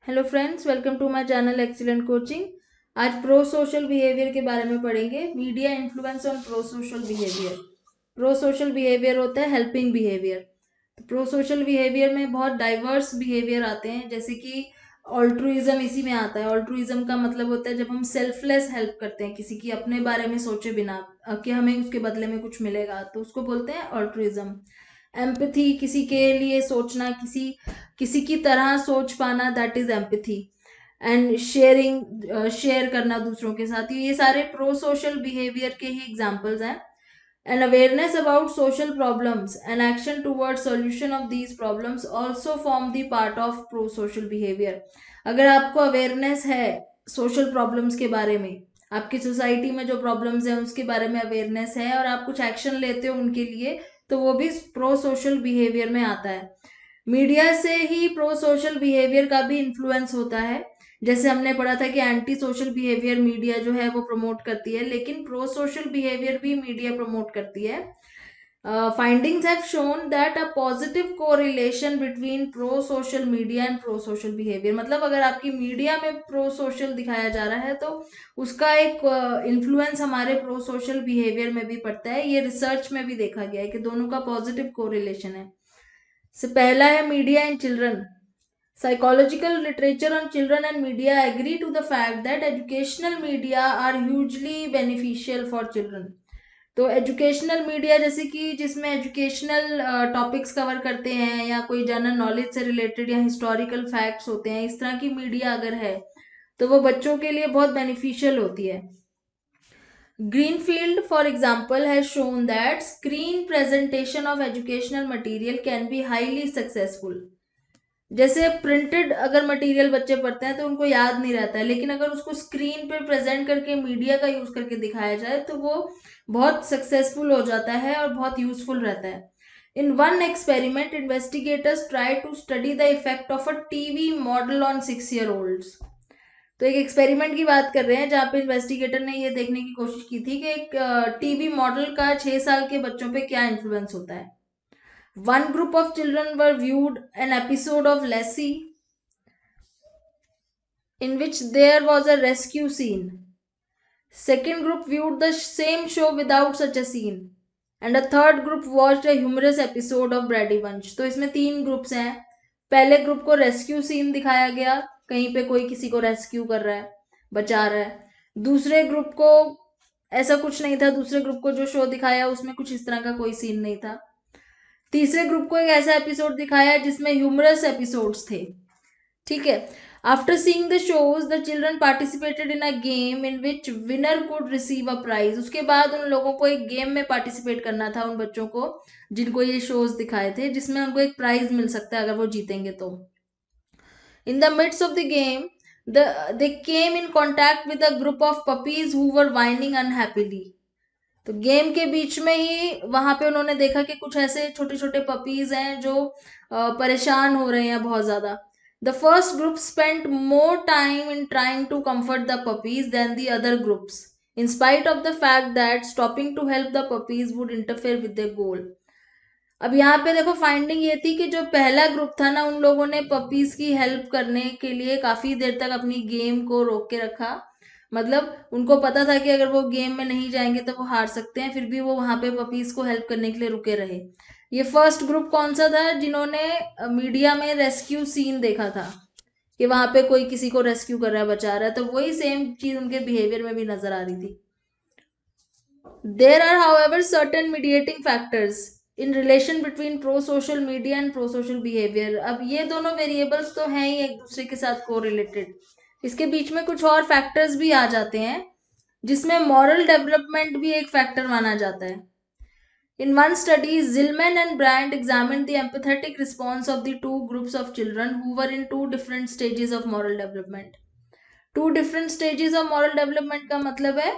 Hello friends, welcome to my channel excellent coaching. आज pro social behaviour के बारे में पढ़ेंगे। Media influence on pro social behaviour. Pro social behaviour होता है हेल्पिंग बिहेवियर। तो प्रो सोशल बिहेवियर में बहुत डाइवर्स बिहेवियर आते हैं, जैसे कि ऑल्ट्रुइज्म इसी में आता है। ऑल्ट्रुइज्म का मतलब होता है जब हम सेल्फलेस हेल्प करते हैं किसी की, अपने बारे में सोचे बिना कि हमें उसके बदले में कुछ मिलेगा, तो उसको बोलते हैं ऑल्ट्रुइज्म। एम्पैथी, किसी के लिए सोचना, किसी किसी की तरह सोच पाना, that is empathy. And sharing, share करना दूसरों के साथ, ये सारे प्रो सोशल बिहेवियर के ही एग्जाम्पल्स हैं। And awareness about social problems and action toward solution of these problems also form the part of pro social behaviour. अगर आपको अवेयरनेस है सोशल प्रॉब्लम्स के बारे में, आपकी सोसाइटी में जो प्रॉब्लम्स हैं उसके बारे में अवेयरनेस है और आप कुछ एक्शन लेते हो उनके लिए, तो वो भी प्रो सोशल बिहेवियर में आता है। मीडिया से ही प्रो सोशल बिहेवियर का भी इन्फ्लुएंस होता है। जैसे हमने पढ़ा था कि एंटी सोशल बिहेवियर मीडिया जो है वो प्रमोट करती है, लेकिन प्रो सोशल बिहेवियर भी मीडिया प्रमोट करती है। Findings have shown that a positive correlation between pro social media and pro social behavior। मतलब अगर आपकी मीडिया में प्रो सोशल दिखाया जा रहा है तो उसका एक इन्फ्लुएंस हमारे प्रो सोशल बिहेवियर में भी पड़ता है। ये रिसर्च में भी देखा गया है कि दोनों का पॉजिटिव कोरिलेशन है। से पहला है media and children. Psychological literature on children and media agree to the fact that educational media are hugely beneficial for children। तो एजुकेशनल मीडिया जैसे कि जिसमें एजुकेशनल टॉपिक्स कवर करते हैं या कोई जनरल नॉलेज से रिलेटेड या हिस्टोरिकल फैक्ट्स होते हैं, इस तरह की मीडिया अगर है तो वो बच्चों के लिए बहुत बेनिफिशियल होती है। Greenfield, for example, has shown that screen presentation of educational material can be highly successful। जैसे प्रिंटेड अगर मटेरियल बच्चे पढ़ते हैं तो उनको याद नहीं रहता है, लेकिन अगर उसको स्क्रीन पे प्रेजेंट करके मीडिया का यूज करके दिखाया जाए तो वो बहुत सक्सेसफुल हो जाता है और बहुत यूजफुल रहता है। In one experiment, investigators try to study the effect of a TV model on 6-year-olds। तो एक एक्सपेरिमेंट की बात कर रहे हैं जहाँ पे इन्वेस्टिगेटर ने ये देखने की कोशिश की थी कि एक टीवी मॉडल का 6 साल के बच्चों पे क्या इन्फ्लुएंस होता है। One group of children were viewed an episode of Lassie in which there was a rescue scene. Second group viewed the same show without such a scene. And a third group watched a humorous episode of Brady Bunch। तो इसमें 3 groups हैं। पहले group को rescue scene दिखाया गया, कहीं पे कोई किसी को रेस्क्यू कर रहा है, बचा रहा है। दूसरे ग्रुप को ऐसा कुछ नहीं था, दूसरे ग्रुप को जो शो दिखाया उसमें कुछ इस तरह का कोई सीन नहीं था। तीसरे ग्रुप को एक ऐसा एपिसोड दिखाया जिसमें ह्यूमरस एपिसोड्स थे। ठीक है। After seeing the shows, the children participated in a game in which winner could receive a prize. उसके बाद उन लोगों को एक गेम में पार्टिसिपेट करना था, उन बच्चों को जिनको ये शोज दिखाए थे, जिसमें उनको एक प्राइज मिल सकता है अगर वो जीतेंगे तो। In the mids of the game, they came in contact with a group of puppies who were whining unhappily। तो गेम के बीच में ही वहां पे उन्होंने देखा कि कुछ ऐसे छोटे छोटे पपीज हैं जो परेशान हो रहे हैं बहुत ज्यादा। The first group spent more time in trying to comfort the puppies than the other groups, in spite of the fact that stopping to help the puppies would interfere with the goal. अब यहाँ पे देखो, finding ये थी कि जो पहला group था ना, उन लोगों ने पपीज की हेल्प करने के लिए काफी देर तक अपनी गेम को रोक के रखा। मतलब उनको पता था कि अगर वो गेम में नहीं जाएंगे तो वो हार सकते हैं, फिर भी वो वहां पे पपीज को हेल्प करने के लिए रुके रहे। ये फर्स्ट ग्रुप कौन सा था? जिन्होंने मीडिया में रेस्क्यू सीन देखा था कि वहां पे कोई किसी को रेस्क्यू कर रहा है, बचा रहा है, तो वही सेम चीज उनके बिहेवियर में भी नजर आ रही थी। There are, however, certain mediating factors in relation between pro-social media and pro-social behavior। अब ये दोनों वेरिएबल्स तो हैं ही एक दूसरे के साथ कोरिलेटेड, इसके बीच में कुछ और फैक्टर्स भी आ जाते हैं जिसमें मॉरल डेवलपमेंट भी एक फैक्टर माना जाता है। In one study, Zillman and Brandt examined the empathetic response of the two groups of children who were in two different stages of moral development। Two different stages of moral development का मतलब है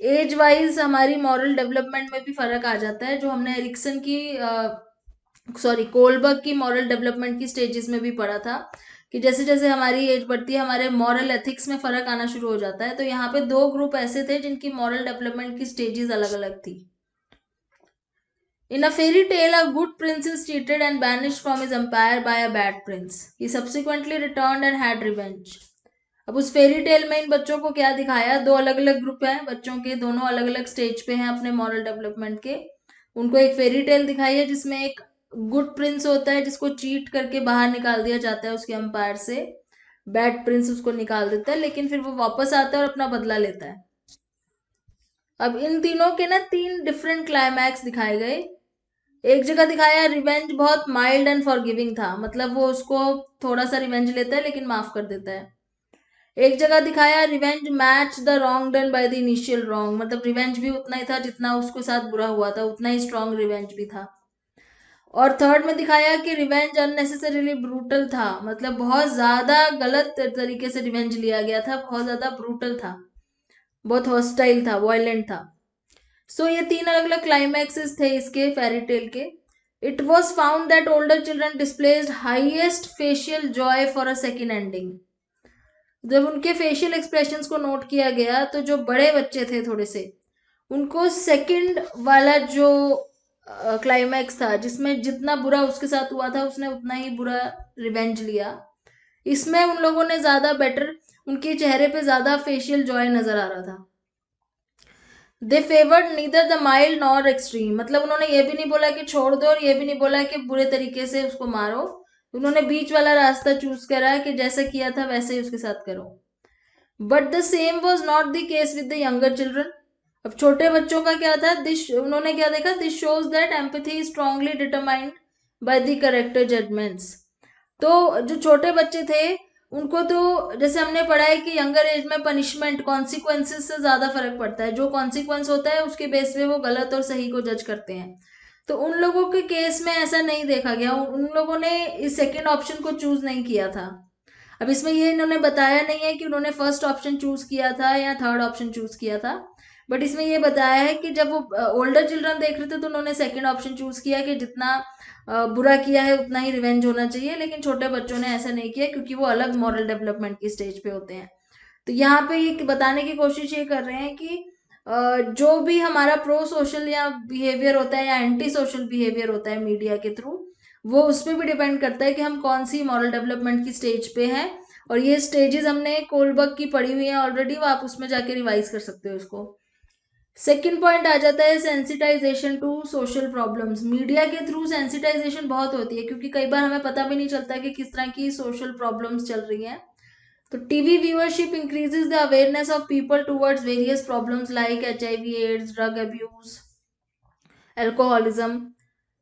age wise हमारी moral development में भी फर्क आ जाता है, जो हमने एरिक्सन की कोलबर्ग की मॉरल डेवलपमेंट की स्टेजेस में भी पढ़ा था कि जैसे जैसे हमारी एज बढ़ती है हमारे मॉरल एथिक्स में फर्क आना शुरू हो जाता है। तो यहाँ पे 2 ग्रुप ऐसे थे जिनकी मॉरल डेवलपमेंट की स्टेजेस अलग अलग थी। In a fairy tale, a good prince is cheated and banished from his empire by a bad prince. He subsequently returned and had revenge. अब उस फेरी टेल में इन बच्चों को क्या दिखाया, दो अलग अलग ग्रुप हैं बच्चों के, दोनों अलग अलग स्टेज पे हैं अपने मॉरल डेवलपमेंट के. उनको एक फेरी टेल दिखाई है जिसमें एक गुड प्रिंस होता है जिसको चीट करके बाहर निकाल दिया जाता है उसके एम्पायर से. बैड प्रिंस उसको निकाल देता है, लेकिन फिर वो वापस आता है और अपना बदला लेता है. अब इन तीनों के ना 3 डिफरेंट क्लाइमैक्स दिखाए गए. एक जगह दिखाया रिवेंज बहुत माइल्ड एंड फॉरगिविंग था, मतलब वो उसको थोड़ा सा रिवेंज लेता है लेकिन माफ कर देता है. एक जगह दिखाया revenge match the wrong done by the initial wrong, मतलब रिवेंज भी उतना ही था जितना उसके साथ बुरा हुआ था, उतना ही स्ट्रॉन्ग रिवेंज भी था. और थर्ड में दिखाया कि रिवेंज अननेसेसरीली ब्रूटल था, मतलब बहुत ज्यादा गलत तरीके से रिवेंज लिया गया था, बहुत ज्यादा ब्रूटल था, बहुत हॉस्टाइल था, वायलेंट था. सो ये 3 अलग अलग क्लाइमैक्सेस थे इसके फेरी टेल के. It was found that older children displaced highest facial Joy for a second ending. जब उनके फेशियल एक्सप्रेशंस को नोट किया गया तो जो बड़े बच्चे थे थोड़े से, उनको सेकंड वाला जो क्लाइमैक्स था जिसमें जितना बुरा उसके साथ हुआ था उसने उतना ही बुरा रिवेंज लिया, इसमें उन लोगों ने ज्यादा बेटर, उनके चेहरे पे ज्यादा फेशियल जॉय नजर आ रहा था. They favoured neither the mild nor extreme, मतलब उन्होंने ये भी नहीं बोला कि छोड़ दो और ये भी नहीं बोला कि बुरे तरीके से उसको मारो. उन्होंने बीच वाला रास्ता चूज करा कि जैसा किया था वैसे ही उसके साथ करो. But the same was not the case with the younger children. अब छोटे बच्चों का क्या था, दिस उन्होंने क्या देखा, this shows that empathy is strongly determined by the character judgments. तो जो छोटे बच्चे थे उनको तो जैसे हमने पढ़ा है कि यंगर एज में पनिशमेंट कॉन्सिक्वेंसेस से ज्यादा फर्क पड़ता है, जो कॉन्सिक्वेंस होता है उसके बेस पे वो गलत और सही को जज करते हैं. तो उन लोगों के केस में ऐसा नहीं देखा गया, उन लोगों ने इस सेकेंड ऑप्शन को चूज नहीं किया था. अब इसमें ये इन्होंने बताया नहीं है कि उन्होंने फर्स्ट ऑप्शन चूज किया था या थर्ड ऑप्शन चूज किया था, बट इसमें ये बताया है कि जब वो ओल्डर चिल्ड्रन देख रहे थे तो उन्होंने सेकंड ऑप्शन चूज किया कि जितना बुरा किया है उतना ही रिवेंज होना चाहिए, लेकिन छोटे बच्चों ने ऐसा नहीं किया क्योंकि वो अलग मॉरल डेवलपमेंट की स्टेज पे होते हैं. तो यहाँ पे ये बताने की कोशिश ये कर रहे हैं कि जो भी हमारा प्रो सोशल या बिहेवियर होता है या एंटी सोशल बिहेवियर होता है मीडिया के थ्रू, वो उस पर भी डिपेंड करता है कि हम कौन सी मॉरल डेवलपमेंट की स्टेज पे हैं. और ये स्टेजेस हमने कोलबर्ग की पढ़ी हुई है ऑलरेडी, वो आप उसमें जाके रिवाइज कर सकते हो इसको. सेकेंड पॉइंट आ जाता है sensitization to social problems. Media के थ्रू सेंसिटाइजेशन बहुत होती है क्योंकि कई बार हमें पता भी नहीं चलता कि किस तरह की सोशल प्रॉब्लम्स चल रही हैं. तो TV viewership increases the awareness of people towards various problems like HIV, AIDS, drug abuse, alcoholism.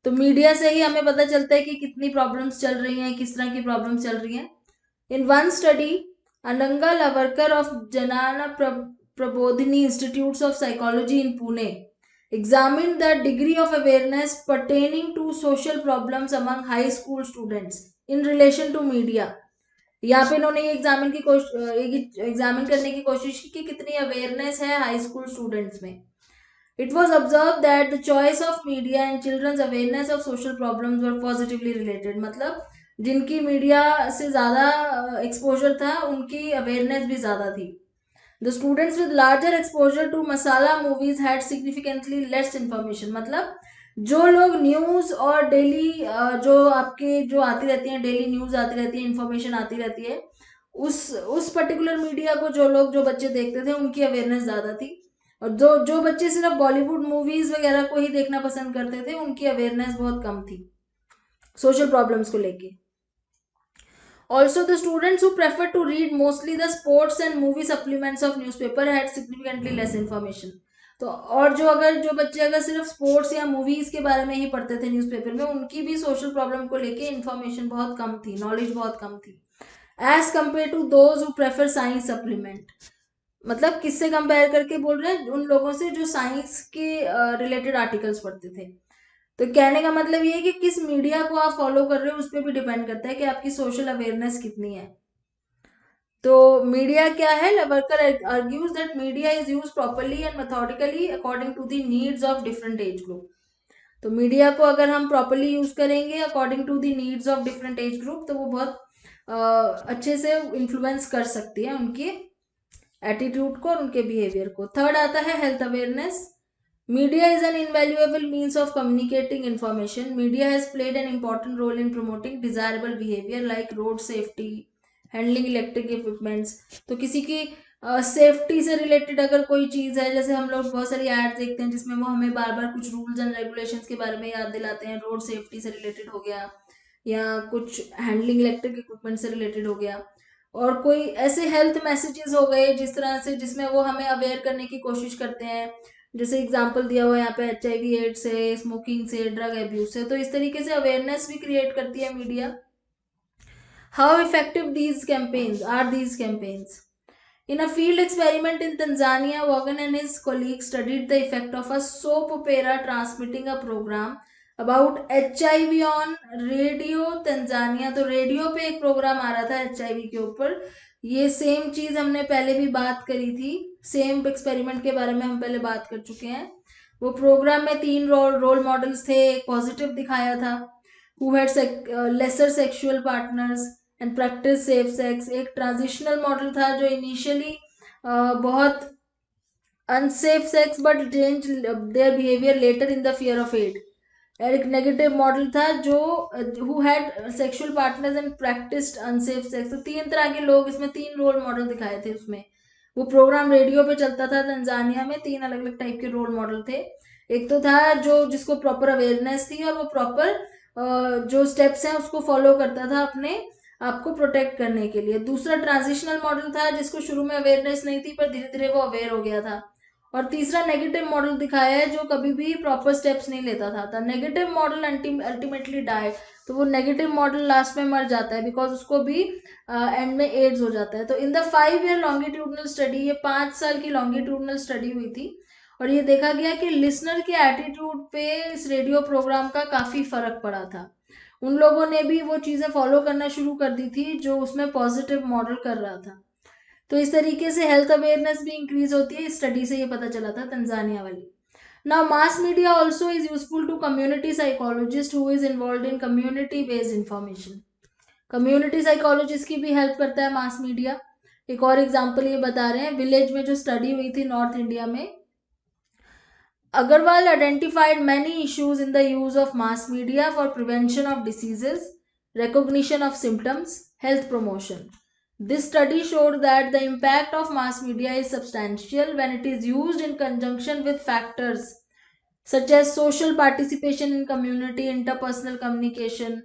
तो मीडिया से ही हमें पता चलता है कि कितनी प्रॉब्लम्स चल रही हैं, किस तरह की प्रॉब्लम्स चल रही हैं. In one study, Ananga Lavarkar of Janana Prabodhini Institutes of Psychology in Pune examined the degree of awareness pertaining to social problems among high school students in relation to media. यहाँ पे इन्होंने ये examine करने की कोशिश की कि कितनी अवेयरनेस है हाई स्कूल स्टूडेंट्स में. It was observed that the choice of media and children's awareness of social problems were positively related. मतलब जिनकी मीडिया से ज़्यादा एक्सपोजर था उनकी अवेयरनेस भी ज़्यादा थी. The students with larger exposure to masala movies had significantly less information. मतलब जो लोग न्यूज़ और डेली जो आपके जो आती रहती हैं, डेली न्यूज़ आती रहती है, इंफॉर्मेशन आती रहती है, उस पर्टिकुलर मीडिया को जो बच्चे देखते थे उनकी अवेयरनेस ज़्यादा थी. और जो बच्चे सिर्फ बॉलीवुड मूवीज वगैरह को ही देखना पसंद करते थे उनकी अवेयरनेस बहुत कम थी सोशल प्रॉब्लम्स को लेके. Also the students who prefer to read mostly the sports and movie supplements of newspaper had significantly less information. तो और जो बच्चे अगर सिर्फ स्पोर्ट्स या मूवीज के बारे में ही पढ़ते थे न्यूज़पेपर में, उनकी भी सोशल प्रॉब्लम को लेके इन्फॉर्मेशन बहुत कम थी, नॉलेज बहुत कम थी, as compare to those who prefer science supplement. मतलब किससे कंपेयर करके बोल रहे हैं, उन लोगों से जो साइंस के रिलेटेड आर्टिकल्स पढ़ते थे. तो कहने का मतलब ये है कि किस मीडिया को आप फॉलो कर रहे हो उस पर भी डिपेंड करता है कि आपकी सोशल अवेयरनेस कितनी है. तो मीडिया क्या है, लवर्कर argues that media is use properly and methodically according to the needs of different age group. तो मीडिया को अगर हम प्रॉपरली यूज करेंगे according to the needs of different age group तो वो बहुत अच्छे से इन्फ्लुएंस कर सकती है उनके एटीट्यूड को और उनके बिहेवियर को. थर्ड आता है health awareness. Media is an invaluable means of communicating information. Media has played an important role in promoting desirable behavior like road safety, handling electric equipments. तो किसी की सेफ्टी से रिलेटेड अगर कोई चीज़ है, जैसे हम लोग बहुत सारी एड देखते हैं जिसमें वो हमें बार बार कुछ रूल्स एंड रेगुलेशंस के बारे में याद दिलाते हैं, रोड सेफ्टी से रिलेटेड हो गया या कुछ हैंडलिंग इलेक्ट्रिक इक्विपमेंट से रिलेटेड हो गया, और कोई ऐसे हेल्थ मैसेजेस हो गए जिस तरह से जिसमें वो हमें अवेयर करने की कोशिश करते हैं, जैसे एग्जांपल दिया हुआ है यहाँ पे HIV एड्स से, स्मोकिंग से, ड्रग एब्यूज से, तो इस तरीके से अवेयरनेस भी क्रिएट करती है media. How effective these campaigns? In a field experiment in Tanzania, Vaughan and his colleagues studied the effect of a soap opera transmitting a program about HIV on radio Tanzania. तो radio पे एक programme आ रहा था HIV के ऊपर. ये same चीज हमने पहले भी बात करी थी, सेम एक्सपेरिमेंट के बारे में हम पहले बात कर चुके हैं. वो प्रोग्राम में 3 रोल मॉडल्स थे. एक पॉजिटिव दिखाया था, who had lesser sexual partners and practice safe sex. एक ट्रांजिशनल मॉडल था जो इनिशियली बहुत unsafe sex but change their behaviour later in the fear of aid. एक नेगेटिव मॉडल था जो who had sexual partners and practised unsafe sex. तो 3 तरह के लोग, इसमें 3 रोल मॉडल दिखाए थे उसमें. वो प्रोग्राम रेडियो पे चलता था तंजानिया में. 3 अलग अलग टाइप के रोल मॉडल थे. एक तो था जो जिसको प्रॉपर अवेयरनेस थी और वो प्रॉपर जो स्टेप्स हैं उसको फॉलो करता था अपने आपको प्रोटेक्ट करने के लिए. दूसरा ट्रांजिशनल मॉडल था जिसको शुरू में अवेयरनेस नहीं थी पर धीरे धीरे वो अवेयर हो गया था. और तीसरा नेगेटिव मॉडल दिखाया है जो कभी भी प्रॉपर स्टेप्स नहीं लेता था. The negative model ultimately die. तो वो नेगेटिव मॉडल लास्ट में मर जाता है बिकॉज उसको भी एंड में एड्स हो जाता है. तो in the 5-year longitudinal study, ये 5 साल की लॉन्गिट्यूडनल स्टडी हुई थी और ये देखा गया कि लिसनर के एटीट्यूड पे इस रेडियो प्रोग्राम का काफी फर्क पड़ा था. उन लोगों ने भी वो चीजें फॉलो करना शुरू कर दी थी जो उसमें पॉजिटिव मॉडल कर रहा था. तो इस तरीके से हेल्थ अवेयरनेस भी इंक्रीज होती है. इस स्टडी से ये पता चला था तंजानिया वाली. Now mass media also is useful to community psychologist who is involve in community based information. Community psychologist की भी हेल्प करता है मास मीडिया. एक और एग्जाम्पल ये बता रहे हैं, विलेज में जो स्टडी हुई थी नॉर्थ इंडिया में, Agarwal identified many issues in the use of mass media for prevention of diseases, recognition of symptoms, health promotion. This study showed that the impact of mass media is substantial when it is used in conjunction with factors such as social participation in community, interpersonal communication.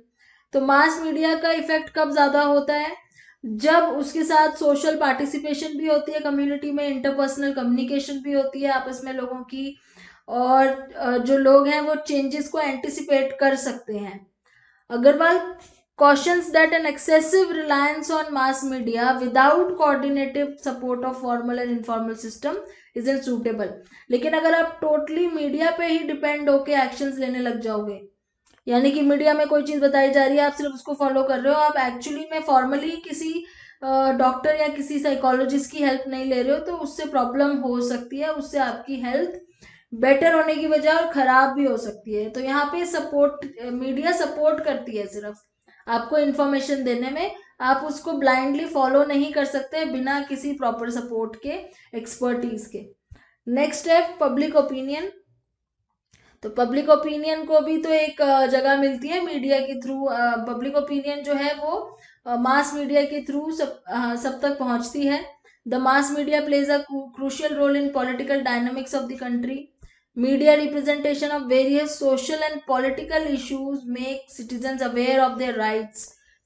तो mass media का effect कब ज़्यादा होता है? जब उसके साथ social participation भी होती है कम्युनिटी में, इंटरपर्सनल कम्युनिकेशन भी होती है आपस में लोगों की, और जो लोग हैं वो चेंजेस को एंटिसिपेट कर सकते हैं. Agarwal cautions that an excessive reliance on mass media without coordinative support of formal and informal system isn't suitable. लेकिन अगर आप टोटली मीडिया पे ही डिपेंड होके एक्शंस लेने लग जाओगे, यानी कि मीडिया में कोई चीज बताई जा रही है आप सिर्फ उसको फॉलो कर रहे हो, आप एक्चुअली में फॉर्मली किसी डॉक्टर या किसी साइकोलॉजिस्ट की हेल्प नहीं ले रहे हो, तो उससे प्रॉब्लम हो सकती है. उससे आपकी हेल्थ बेटर होने की बजाय और खराब भी हो सकती है. तो यहाँ पे सपोर्ट, मीडिया सपोर्ट करती है सिर्फ आपको इन्फॉर्मेशन देने में. आप उसको ब्लाइंडली फॉलो नहीं कर सकते बिना किसी प्रॉपर सपोर्ट के, एक्सपर्टीज के. नेक्स्ट है पब्लिक ओपिनियन. तो पब्लिक ओपिनियन को भी तो एक जगह मिलती है मीडिया के थ्रू. पब्लिक ओपिनियन जो है वो मास मीडिया के थ्रू सब तक पहुंचती है. The mass media plays a crucial role in political dynamics of the country. Media representation of various social and political issues make citizens aware of their rights.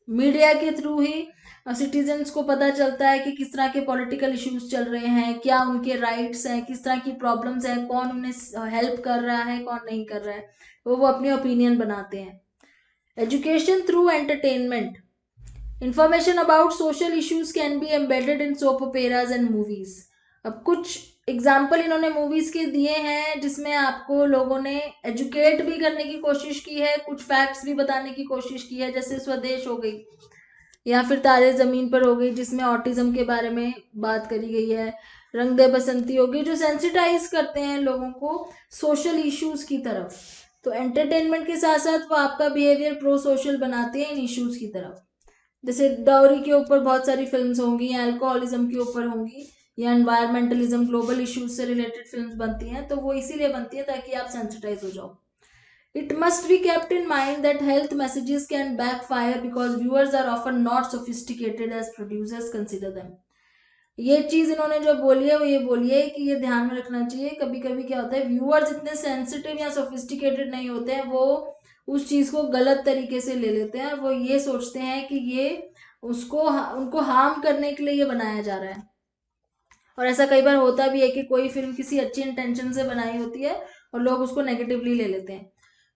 Media के through ही citizens को पता चलता है कि किस तरह के पॉलिटिकल इश्यूज चल रहे हैं, क्या उनके राइट्स हैं, किस तरह की प्रॉब्लम्स हैं, कौन उन्हें हेल्प कर रहा है, कौन नहीं कर रहा है, वो अपनी ओपिनियन बनाते हैं. Education through entertainment. Information about social issues can be embedded in soap operas and movies. अब कुछ एग्जाम्पल इन्होंने मूवीज के दिए हैं जिसमें आपको लोगों ने एजुकेट भी करने की कोशिश की है, कुछ फैक्ट्स भी बताने की कोशिश की है, जैसे स्वदेश हो गई या फिर तारे जमीन पर हो गई जिसमें ऑटिज्म के बारे में बात करी गई है, रंग दे बसंती हो गई, जो सेंसिटाइज करते हैं लोगों को सोशल इश्यूज की तरफ. तो एंटरटेनमेंट के साथ साथ वो आपका बिहेवियर प्रो सोशल बनाते हैं इन इश्यूज की तरफ. जैसे डाउरी के ऊपर बहुत सारी फिल्म्स होंगी, अल्कोहलिज्म के ऊपर होंगी, या एनवायरमेंटलिज्म, ग्लोबल इश्यूज से रिलेटेड फिल्म्स बनती हैं, तो वो इसीलिए बनती है ताकि आप सेंसिटाइज हो जाओ. It must be kept in mind that health messages can backfire because viewers are often not sophisticated as producers consider them. ये चीज इन्होंने जो बोली है वो ये बोली है कि ये ध्यान में रखना चाहिए. कभी कभी क्या होता है, व्यूअर्स इतने सेंसिटिव या सोफिस्टिकेटेड नहीं होते हैं, वो उस चीज को गलत तरीके से ले लेते हैं. वो ये सोचते हैं कि ये उनको हार्म करने के लिए ये बनाया जा रहा है. और ऐसा कई बार होता भी है कि कोई फिल्म किसी अच्छी इंटेंशन से बनाई होती है और लोग उसको नेगेटिवली ले लेते हैं.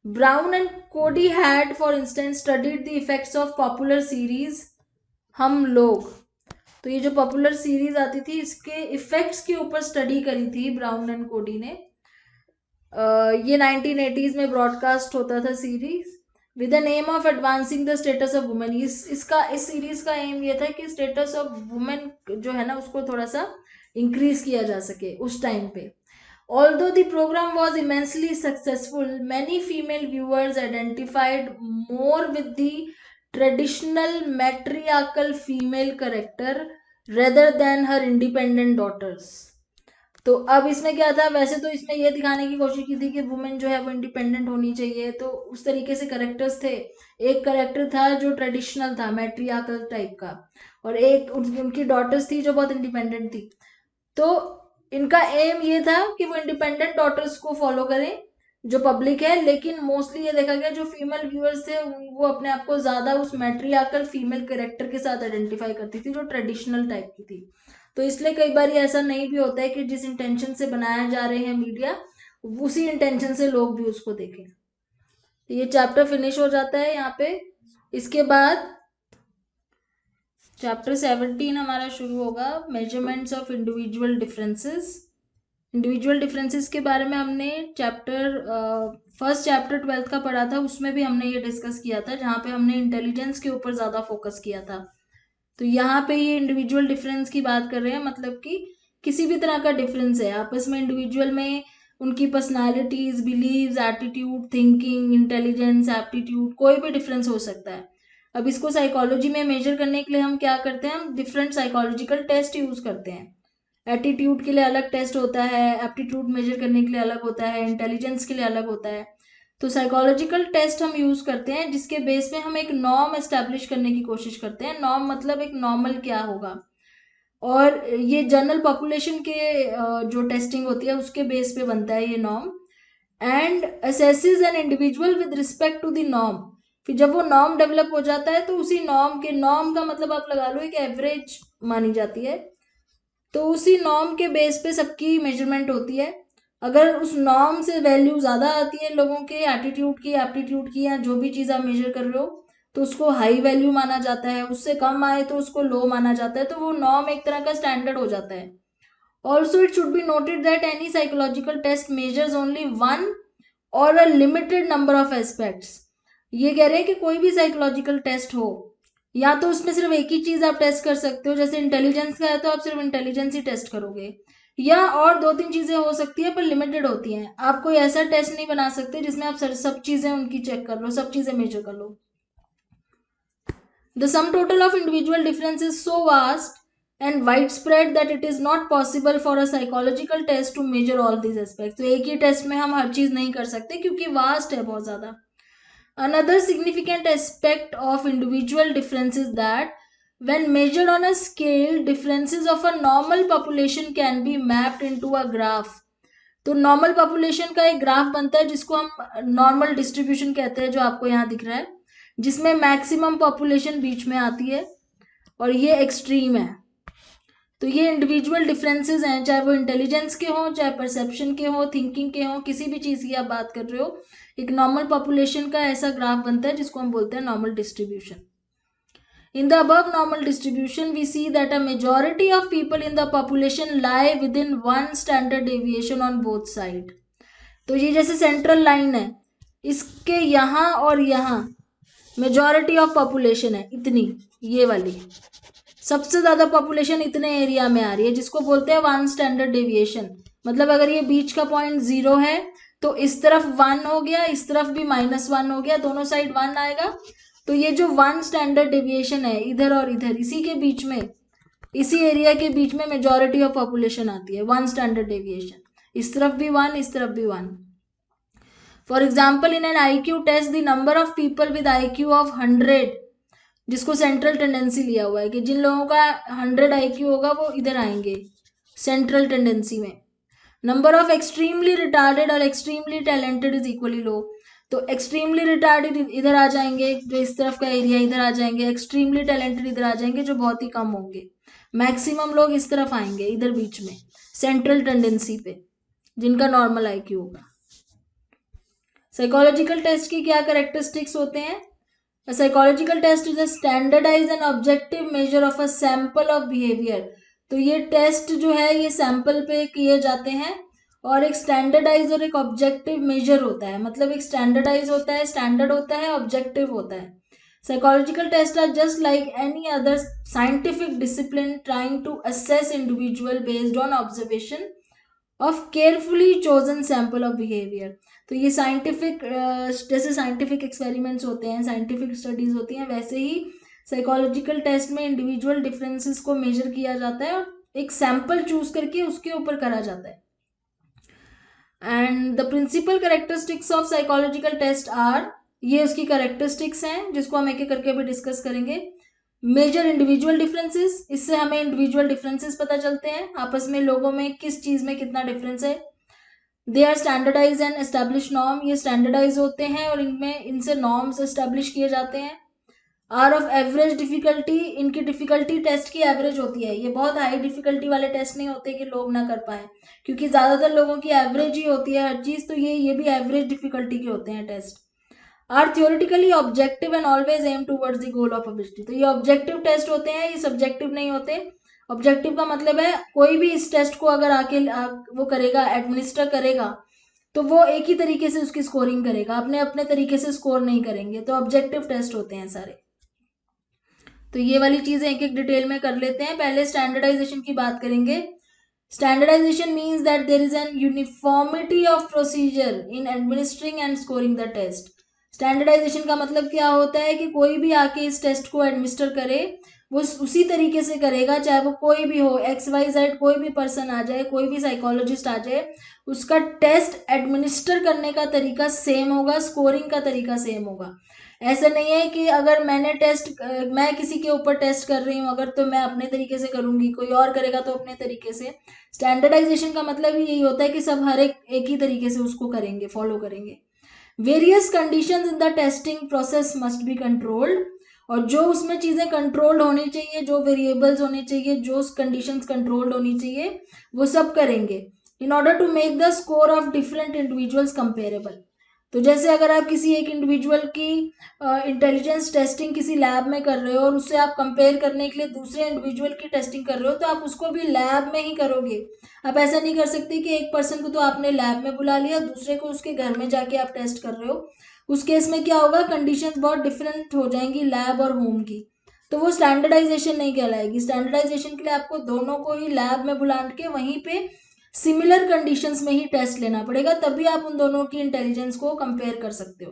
Brown and Cody had, for instance, studied the effects of popular series हम लोग. तो ये जो पॉपुलर सीरीज आती थी इसके इफेक्ट्स के ऊपर स्टडी करी थी ब्राउन एंड कोडी ने. ये 1980s में ब्रॉडकास्ट होता था series with the name of advancing the status of women. इस सीरीज का एम ये था कि स्टेटस ऑफ वुमेन जो है ना उसको थोड़ा सा इंक्रीज किया जा सके उस टाइम पे. Although the program was immensely successful, many female viewers identified more with the traditional matriarchal female character rather than her independent daughters. तो अब इसमें क्या था, वैसे तो इसमें यह दिखाने की कोशिश की थी कि वुमेन जो है वो इंडिपेंडेंट होनी चाहिए, तो उस तरीके से करेक्टर्स थे. एक करेक्टर था जो ट्रेडिशनल था, मैट्रियार्कल टाइप का, और एक उनकी डॉटर्स थी जो बहुत इंडिपेंडेंट थी. तो इनका एम ये था कि वो इंडिपेंडेंट डॉटर्स को फॉलो करें जो पब्लिक है, लेकिन मोस्टली ये देखा गया जो फीमेल व्यूअर्स थे वो अपने आप को ज्यादा उस मैट्रियार्कल फीमेल कैरेक्टर के साथ आइडेंटिफाई करती थी जो ट्रेडिशनल टाइप की थी. तो इसलिए कई बार ऐसा नहीं भी होता है कि जिस इंटेंशन से बनाया जा रहे हैं मीडिया, उसी इंटेंशन से लोग भी उसको देखें. तो ये चैप्टर फिनिश हो जाता है यहाँ पे. इसके बाद चैप्टर 17 हमारा शुरू होगा, measurements of individual differences. Individual differences के बारे में हमने फर्स्ट चैप्टर 12th का पढ़ा था, उसमें भी हमने ये डिस्कस किया था, जहाँ पे हमने इंटेलिजेंस के ऊपर ज़्यादा फोकस किया था. तो यहाँ पे ये इंडिविजुअल डिफरेंस की बात कर रहे हैं, मतलब कि किसी भी तरह का डिफरेंस है आपस में इंडिविजुअल में, उनकी personalities, beliefs, attitude, thinking, intelligence, aptitude, कोई भी डिफरेंस हो सकता है. अब इसको साइकोलॉजी में मेजर करने के लिए हम क्या करते हैं, हम डिफरेंट साइकोलॉजिकल टेस्ट यूज करते हैं. एटीट्यूड के लिए अलग टेस्ट होता है, एप्टीट्यूड मेजर करने के लिए अलग होता है, इंटेलिजेंस के लिए अलग होता है. तो साइकोलॉजिकल टेस्ट हम यूज करते हैं जिसके बेस पे हम एक नॉर्म एस्टेब्लिश करने की कोशिश करते हैं. नॉर्म मतलब एक नॉर्मल क्या होगा, और ये जनरल पॉपुलेशन के जो टेस्टिंग होती है उसके बेस पे बनता है ये norm. And assesses an individual with respect to the norm. फिर जब वो नॉर्म डेवलप हो जाता है तो उसी नॉर्म का मतलब आप लगा लो एक एवरेज मानी जाती है. तो उसी नॉर्म के बेस पे सबकी मेजरमेंट होती है. अगर उस नॉर्म से वैल्यू ज़्यादा आती है लोगों के एटीट्यूड की, एप्टीट्यूड की, या जो भी चीज़ आप मेजर कर रहे हो, तो उसको हाई वैल्यू माना जाता है. उससे कम आए तो उसको लो माना जाता है. तो वो नॉर्म एक तरह का स्टैंडर्ड हो जाता है. Also it should be noted that any psychological test measures only one or a limited number of aspects. ये कह रहे हैं कि कोई भी साइकोलॉजिकल टेस्ट हो, या तो उसमें सिर्फ एक ही चीज आप टेस्ट कर सकते हो, जैसे इंटेलिजेंस का है तो आप सिर्फ इंटेलिजेंस ही टेस्ट करोगे, या और 2-3 चीजें हो सकती है पर लिमिटेड होती हैं. आप कोई ऐसा टेस्ट नहीं बना सकते जिसमें आप सब चीजें उनकी चेक कर लो, सब चीजें मेजर कर लो. The sum total of individual difference is so vast and widespread that it is not possible for a psychological test to measure all these aspects. तो एक ही टेस्ट में हम हर चीज नहीं कर सकते क्योंकि वास्ट है बहुत ज्यादा. Another significant aspect of individual difference is that when measured on a scale, differences of a normal population can be mapped into a graph. तो नॉर्मल पॉपुलेशन का एक ग्राफ बनता है जिसको हम नॉर्मल डिस्ट्रीब्यूशन कहते हैं, जो आपको यहाँ दिख रहा है, जिसमें मैक्सिमम पॉपुलेशन बीच में आती है और ये एक्सट्रीम है. तो ये इंडिविजुअल डिफरेंसेस हैं, चाहे वो इंटेलिजेंस के हों, चाहे परसेप्शन के हों, थिंकिंग के हों, किसी भी चीज़ की आप बात कर रहे हो, एक नॉर्मल पॉपुलेशन का ऐसा ग्राफ बनता है जिसको हम बोलते हैं normal distribution. In the above normal distribution, we see that a majority of people in the population lie within one standard deviation on both side. तो ये जैसे सेंट्रल लाइन है, इसके यहाँ और यहाँ मेजॉरिटी ऑफ पॉपुलेशन है इतनी, ये वाली सबसे ज्यादा पॉपुलेशन इतने एरिया में आ रही है, जिसको बोलते हैं वन स्टैंडर्ड डेविएशन. मतलब अगर ये बीच का पॉइंट 0 है तो इस तरफ 1 हो गया, इस तरफ भी -1 हो गया, दोनों साइड 1 आएगा. तो ये जो वन स्टैंडर्ड डेविएशन है इधर और इधर, इसी के बीच में इसी एरिया के बीच में मेजॉरिटी ऑफ पॉपुलेशन आती है, 1 स्टैंडर्ड डेविएशन, इस तरफ भी 1, इस तरफ भी 1. For example in an IQ test the number of people with IQ of 100, जिसको सेंट्रल टेंडेंसी लिया हुआ है कि जिन लोगों का 100 IQ होगा वो इधर आएंगे सेंट्रल टेंडेंसी में. नंबर ऑफ एक्सट्रीमली रिटार्डेड और एक्सट्रीमली टैलेंटेड इज इक्वली लो. तो एक्सट्रीमली रिटार्डेड इधर आ जाएंगे, जो इस तरफ का एरिया इधर आ जाएंगे, एक्सट्रीमली टैलेंटेड इधर आ जाएंगे, जो बहुत ही कम होंगे. मैक्सिमम लोग इस तरफ आएंगे, इधर बीच में सेंट्रल टेंडेंसी पे, जिनका नॉर्मल IQ होगा. साइकोलॉजिकल टेस्ट की क्या कैरेक्टरिस्टिक्स होते हैं? A psychological test is a standardized and objective measure of a sample of behavior. तो ये टेस्ट जो है ये सैंपल पे किए जाते हैं और एक स्टैंडर्डाइज और एक ऑब्जेक्टिव मेजर होता है. मतलब एक स्टैंडर्डाइज होता है, स्टैंडर्ड होता है, ऑब्जेक्टिव होता है. Psychological test are just like any other scientific discipline trying to assess individual based on observation of carefully chosen sample of behaviour. तो ये साइंटिफिक जैसे साइंटिफिक एक्सपेरिमेंट्स होते हैं, साइंटिफिक स्टडीज होती हैं, वैसे ही साइकोलॉजिकल टेस्ट में इंडिविजुअल डिफरेंसेस को मेजर किया जाता है और एक सैंपल चूज करके उसके ऊपर करा जाता है. And the principal characteristics of psychological test are, ये उसकी कैरेक्टरिस्टिक्स हैं जिसको हम एक एक करके भी डिस्कस करेंगे. मेजर इंडिविजुअल डिफरेंसेस, इससे हमें इंडिविजुअल डिफरेंसेस पता चलते हैं, आपस में लोगों में किस चीज में कितना डिफरेंस है. They are standardise and establish norm, ये स्टैंडर्डाइज होते हैं और इनसे नॉर्म्स एस्टैब्लिश किए जाते हैं. आर ऑफ एवरेज डिफिकल्टी, इनकी डिफिकल्टी टेस्ट की एवरेज होती है. ये बहुत हाई डिफिकल्टी वाले टेस्ट नहीं होते कि लोग ना कर पाए, क्योंकि ज्यादातर लोगों की एवरेज ही होती है हर चीज, तो ये भी एवरेज डिफिकल्टी के होते हैं test. Are theoretically objective and always aim towards the goal of ability. तो ये ऑब्जेक्टिव टेस्ट होते हैं, ये सब्जेक्टिव नहीं होते. ऑब्जेक्टिव का मतलब है कोई भी इस टेस्ट को अगर आके वो करेगा, एडमिनिस्टर करेगा, तो वो एक ही तरीके से उसकी स्कोरिंग करेगा, अपने अपने तरीके से स्कोर नहीं करेंगे. तो ऑब्जेक्टिव टेस्ट होते हैं सारे. तो ये वाली चीजें एक एक डिटेल में कर लेते हैं. पहले स्टैंडर्डाइजेशन की बात करेंगे. Standardisation means that there is an uniformity of procedure in administering and scoring the test. Standardisation का मतलब क्या होता है कि कोई भी आके इस टेस्ट को एडमिनिस्टर करे, वो उसी तरीके से करेगा, चाहे वो कोई भी हो, XYZ कोई भी पर्सन आ जाए, कोई भी साइकोलॉजिस्ट आ जाए, उसका टेस्ट एडमिनिस्टर करने का तरीका सेम होगा, स्कोरिंग का तरीका सेम होगा. ऐसा नहीं है कि अगर मैं किसी के ऊपर टेस्ट कर रही हूँ अगर, तो मैं अपने तरीके से करूंगी, कोई और करेगा तो अपने तरीके से. स्टैंडर्डाइजेशन का मतलब ही यही होता है कि सब हर एक ही तरीके से उसको करेंगे, फॉलो करेंगे. Various conditions in the testing process must be controlled, और जो उसमें चीजें कंट्रोल्ड होनी चाहिए, जो वेरिएबल्स होने चाहिए, जो कंडीशंस कंट्रोल्ड होनी चाहिए, वो सब करेंगे in order to make the score of different individuals comparable. तो जैसे अगर आप किसी एक इंडिविजुअल की इंटेलिजेंस टेस्टिंग किसी लैब में कर रहे हो और उससे आप कंपेयर करने के लिए दूसरे इंडिविजुअल की टेस्टिंग कर रहे हो, तो आप उसको भी लैब में ही करोगे. आप ऐसा नहीं कर सकते कि एक पर्सन को तो आपने लैब में बुला लिया, दूसरे को उसके घर में जाके आप टेस्ट कर रहे हो. उस केस में क्या होगा, कंडीशंस बहुत डिफरेंट हो जाएंगी लैब और होम की, तो वो स्टैंडर्डाइजेशन नहीं कहलाएगी. स्टैंडर्डाइजेशन के लिए आपको दोनों को ही लैब में बुला के वहीं पे सिमिलर कंडीशंस में ही टेस्ट लेना पड़ेगा, तभी आप उन दोनों की इंटेलिजेंस को कंपेयर कर सकते हो.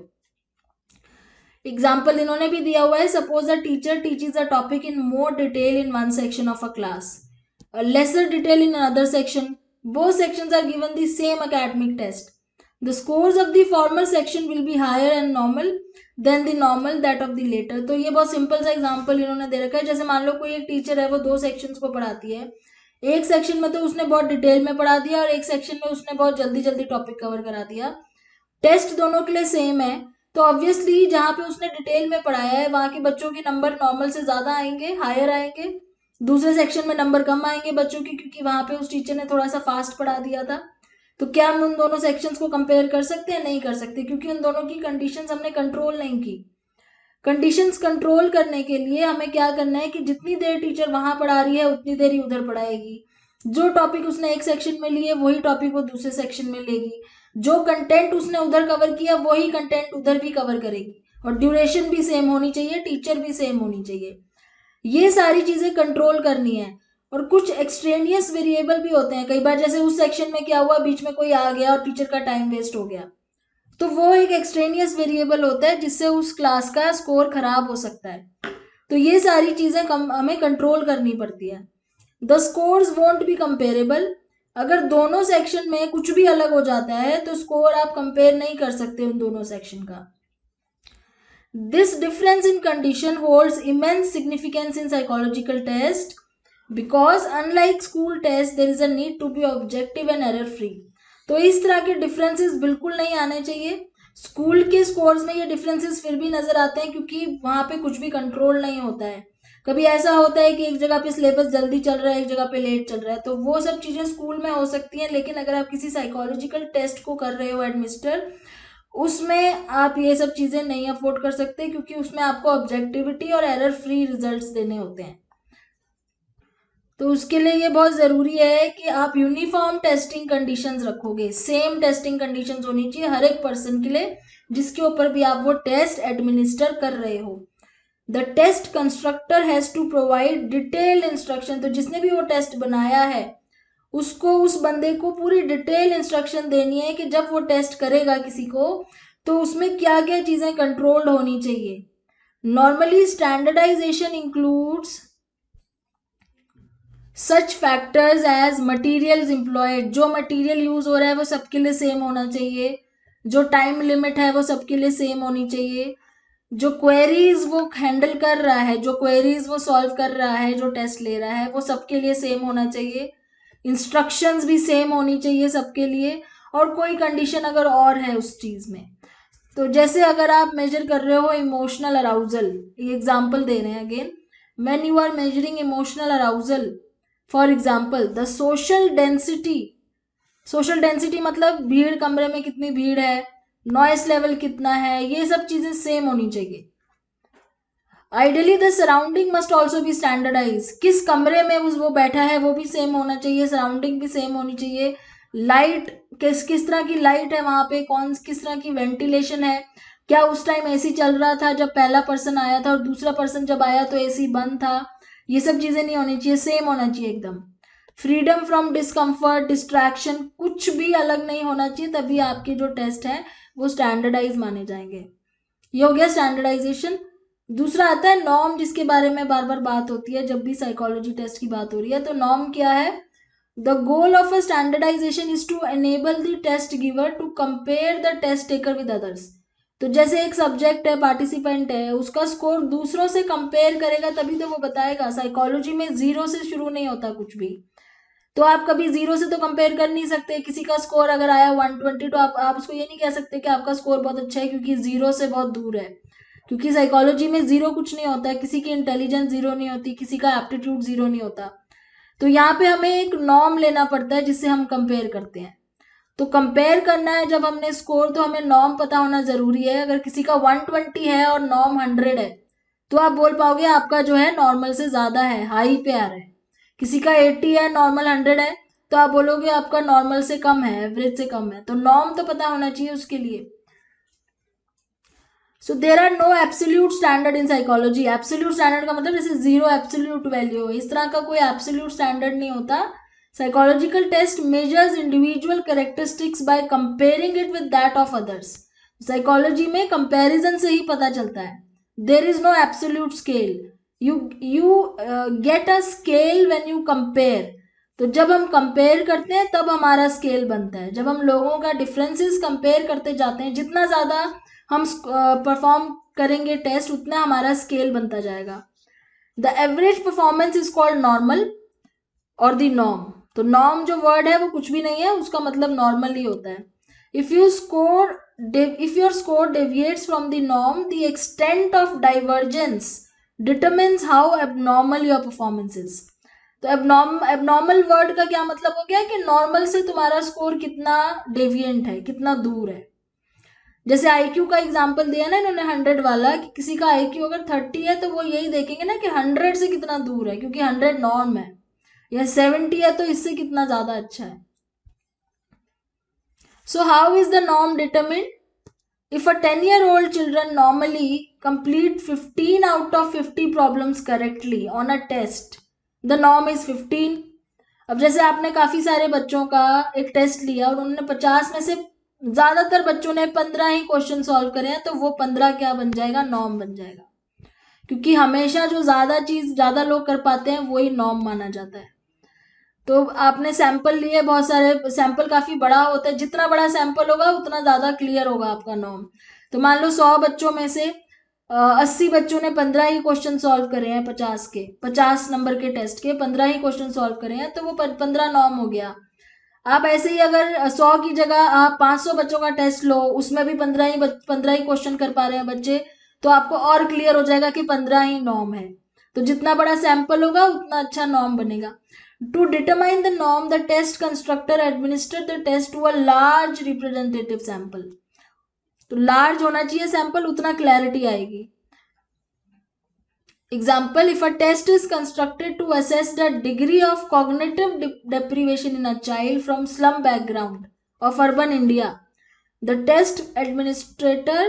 एग्जाम्पल इन्होंने भी दिया हुआ है. Suppose a teacher teaches a topic in more detail in one section of a class, lesser detail in another section. Both sections are given the same academic test. The scores of the former section will be higher and normal than the normal that of the later. तो ये बहुत simple सा example इन्होंने दे रखा है. जैसे मान लो कोई एक टीचर है, वो 2 सेक्शंस को पढ़ाती है. एक सेक्शन में तो उसने बहुत डिटेल में पढ़ा दिया और एक सेक्शन में उसने बहुत जल्दी जल्दी टॉपिक कवर करा दिया. टेस्ट दोनों के लिए सेम है, तो ऑब्वियसली जहाँ पे उसने डिटेल में पढ़ाया है वहां के बच्चों के नंबर नॉर्मल से ज्यादा आएंगे, हायर आएंगे. दूसरे सेक्शन में नंबर कम आएंगे बच्चों के, क्योंकि वहां पे उस टीचर ने थोड़ा सा फास्ट पढ़ा दिया था. तो क्या हम उन दोनों सेक्शंस को कंपेयर कर सकते हैं? नहीं कर सकते, क्योंकि उन दोनों की कंडीशंस हमने कंट्रोल नहीं की. कंडीशंस कंट्रोल करने के लिए हमें क्या करना है कि जितनी देर टीचर वहां पढ़ा रही है उतनी देर ही उधर पढ़ाएगी. जो टॉपिक उसने एक सेक्शन में लिए वही टॉपिक वो दूसरे सेक्शन में लेगी. जो कंटेंट उसने उधर कवर किया वही कंटेंट उधर भी कवर करेगी. और ड्यूरेशन भी सेम होनी चाहिए, टीचर भी सेम होनी चाहिए. ये सारी चीजें कंट्रोल करनी है. और कुछ एक्सट्रेनियस वेरिएबल भी होते हैं कई बार, जैसे उस सेक्शन में क्या हुआ, बीच में कोई आ गया और टीचर का टाइम वेस्ट हो गया, तो वो एक एक्सट्रेनियस वेरिएबल होता है जिससे उस क्लास का स्कोर खराब हो सकता है. तो ये सारी चीजें हमें कंट्रोल करनी पड़ती है. The scores won't be comparable. अगर दोनों सेक्शन में कुछ भी अलग हो जाता है तो स्कोर आप कंपेयर नहीं कर सकते उन दोनों सेक्शन का। This difference in condition holds immense significance in psychological test because unlike school test there is a need to be objective and error free. तो इस तरह के डिफरेंसेस बिल्कुल नहीं आने चाहिए। स्कूल के स्कोर्स में ये डिफरेंसेस फिर भी नजर आते हैं क्योंकि वहां पे कुछ भी कंट्रोल नहीं होता है। कभी ऐसा होता है कि एक जगह पे सिलेबस जल्दी चल रहा है, एक जगह पे लेट चल रहा है, तो वो सब चीजें स्कूल में हो सकती हैं। लेकिन अगर आप किसी साइकोलॉजिकल टेस्ट को कर रहे हो एडमिनिस्टर, उसमें आप ये सब चीजें नहीं अफोर्ड कर सकते क्योंकि उसमें आपको ऑब्जेक्टिविटी और एरर फ्री रिजल्ट्स देने होते हैं। तो उसके लिए ये बहुत जरूरी है कि आप यूनिफॉर्म टेस्टिंग कंडीशंस रखोगे। सेम टेस्टिंग कंडीशंस होनी चाहिए हर एक पर्सन के लिए जिसके ऊपर भी आप वो टेस्ट एडमिनिस्टर कर रहे हो। The test constructor has to provide detailed instruction. तो जिसने भी वो टेस्ट बनाया है उसको, उस बंदे को पूरी डिटेल इंस्ट्रक्शन देनी है कि जब वो टेस्ट करेगा किसी को तो उसमें क्या क्या चीजें कंट्रोल्ड होनी चाहिए। नॉर्मली स्टैंडर्डाइजेशन इंक्लूड्स सच फैक्टर्स एज मटीरियल्स एम्प्लॉयड। जो मटीरियल यूज हो रहा है वो सबके लिए सेम होना चाहिए। जो टाइम लिमिट है वो सबके लिए सेम होनी चाहिए। जो क्वेरीज वो हैंडल कर रहा है, जो क्वेरीज वो सॉल्व कर रहा है, जो टेस्ट ले रहा है, वो सबके लिए सेम होना चाहिए। इंस्ट्रक्शंस भी सेम होनी चाहिए सबके लिए। और कोई कंडीशन अगर और है उस चीज में, तो जैसे अगर आप मेजर कर रहे हो इमोशनल अराउजल, एग्जाम्पल दे रहे हैं again, when you are measuring emotional arousal, for example the social density. Social density मतलब भीड़, कमरे में कितनी भीड़ है, नॉइस लेवल कितना है, ये सब चीजें सेम होनी चाहिए। Ideally the surrounding must also be standardize. किस कमरे में वो बैठा है वो भी सेम होना चाहिए, सराउंडिंग भी सेम होनी चाहिए। लाइट, किस तरह की लाइट है वहां पे, किस तरह की वेंटिलेशन है, क्या उस टाइम एसी चल रहा था जब पहला पर्सन आया था और दूसरा पर्सन जब आया तो एसी बंद था, ये सब चीजें नहीं होनी चाहिए, सेम होना चाहिए एकदम। फ्रीडम फ्रॉम डिस्कम्फर्ट, डिस्ट्रैक्शन, कुछ भी अलग नहीं होना चाहिए, तभी आपके जो टेस्ट है वो स्टैंडर्डाइज माने जाएंगे। ये हो गया स्टैंडर्डाइजेशन। दूसरा आता है नॉर्म, जिसके बारे में बार बार बात होती है जब भी साइकोलॉजी टेस्ट की बात हो रही है। तो नॉर्म क्या है? The goal of a standardization is to enable the test giver to compare the test taker with others. तो जैसे एक सब्जेक्ट है, पार्टिसिपेंट है, उसका स्कोर दूसरों से कंपेयर करेगा तभी तो वो बताएगा। साइकोलॉजी में जीरो से शुरू नहीं होता कुछ भी, तो आप कभी जीरो से तो कंपेयर कर नहीं सकते। किसी का स्कोर अगर आया 120 तो आप उसको ये नहीं कह सकते कि आपका स्कोर बहुत अच्छा है क्योंकि जीरो से बहुत दूर है। क्योंकि साइकोलॉजी में जीरो कुछ नहीं होता है, किसी की इंटेलिजेंस जीरो नहीं होती, किसी का एप्टीट्यूड जीरो नहीं होता। तो यहाँ पे हमें एक नॉर्म लेना पड़ता है जिससे हम कंपेयर करते हैं। तो कंपेयर करना है जब हमने स्कोर, तो हमें नॉर्म पता होना जरूरी है। अगर किसी का 120 है और नॉर्म 100 है तो आप बोल पाओगे आपका जो है नॉर्मल से ज्यादा है, हाई पे आ रहा है। किसी का 80 है, नॉर्मल 100 है, तो आप बोलोगे आपका नॉर्मल से कम है, एवरेज से कम है। तो नॉर्म तो पता होना चाहिए उसके लिए। So there are no absolute standard in psychology. Absolute standard का मतलब जैसे जीरो एब्सोल्यूट वैल्यू है, इस तरह का कोई एब्सोल्यूट स्टैंडर्ड नहीं होता। Psychological test measures individual characteristics by comparing it with that of others. Psychology में कंपैरिजन से ही पता चलता है। There is no absolute scale, you get a scale when you compare. तो जब हम कंपेयर करते हैं तब हमारा स्केल बनता है। जब हम लोगों का डिफरेंसेस कंपेयर करते जाते हैं, जितना ज्यादा हम परफॉर्म करेंगे टेस्ट, उतना हमारा स्केल बनता जाएगा। The average performance is called normal और द नॉर्म। तो नॉर्म जो वर्ड है वो कुछ भी नहीं है, उसका मतलब नॉर्मल ही होता है। If your score deviates from the norm, the extent of divergence determines how abnormal your performance is. तो एबनॉर्मल वर्ड का क्या मतलब हो गया कि नॉर्मल से तुम्हारा स्कोर कितना डेविएंट है, कितना दूर है। जैसे आईक्यू का एग्जांपल दिया ना इन्होंने 100 वाला, कि किसी का आईक्यू अगर 30 है तो वो यही देखेंगे ना कि 100 से कितना दूर है, क्योंकि 100 नॉर्म है, या 70 है तो इससे कितना ज्यादा अच्छा है। So how is the norm determined? If a 10-year-old children normally complete 15 out of 50 problems correctly on a test, the norm is 15. अब जैसे आपने काफी सारे बच्चों का एक टेस्ट लिया और उन्होंने 50 में से ज्यादातर बच्चों ने 15 ही क्वेश्चन सॉल्व करे हैं, तो वो 15 क्या बन जाएगा? नॉर्म बन जाएगा। क्योंकि हमेशा जो ज्यादा चीज ज्यादा लोग कर पाते हैं वही नॉर्म माना जाता है। तो आपने सैंपल लिए बहुत सारे, सैंपल काफी बड़ा होता है, जितना बड़ा सैंपल होगा उतना ज्यादा क्लियर होगा आपका नॉर्म। तो मान लो 100 बच्चों में से 80 बच्चों ने 15 ही क्वेश्चन सॉल्व करे हैं, 50 नंबर के टेस्ट के 15 ही क्वेश्चन सॉल्व करे हैं, तो वो 15 नॉर्म हो गया। आप ऐसे ही अगर 100 की जगह आप 500 बच्चों का टेस्ट लो, उसमें भी 15 ही क्वेश्चन कर पा रहे हैं बच्चे, तो आपको और क्लियर हो जाएगा कि 15 ही नॉर्म है। तो जितना बड़ा सैंपल होगा उतना अच्छा नॉर्म बनेगा। To determine the norm, the test constructor administer the test to a large representative sample. तो लार्ज होना चाहिए सैंपल, उतना क्लैरिटी आएगी। Example, if a test is constructed to assess the degree of cognitive deprivation in a child from slum background of urban India, the test administrator,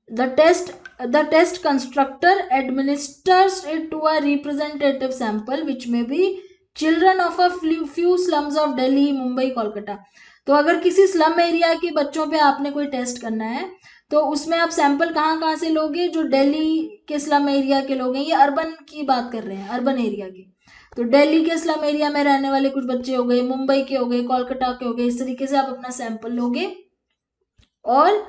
the test constructor administers it to a representative sample which may be children of a few slums of Delhi, Mumbai, Kolkata। तो अगर किसी slum area के बच्चों पे आपने कोई test करना है तो उसमें आप सैंपल कहाँ कहाँ से लोगे, जो दिल्ली के स्लम एरिया के लोग हैं, ये अर्बन की बात कर रहे हैं, अर्बन एरिया की। तो दिल्ली के स्लम एरिया में रहने वाले कुछ बच्चे हो गए, मुंबई के हो गए, कोलकाता के हो गए, इस तरीके से आप अपना सैंपल लोगे और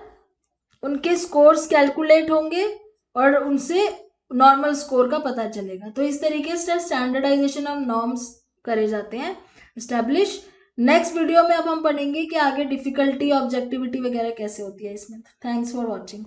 उनके स्कोर्स कैलकुलेट होंगे और उनसे नॉर्मल स्कोर का पता चलेगा। तो इस तरीके से स्टैंडर्डाइजेशन ऑफ नॉर्म्स करे जाते हैं, एस्टैब्लिश। नेक्स्ट वीडियो में अब हम पढ़ेंगे कि आगे डिफिकल्टी, ऑब्जेक्टिविटी वगैरह कैसे होती है इसमें। Thanks for watching.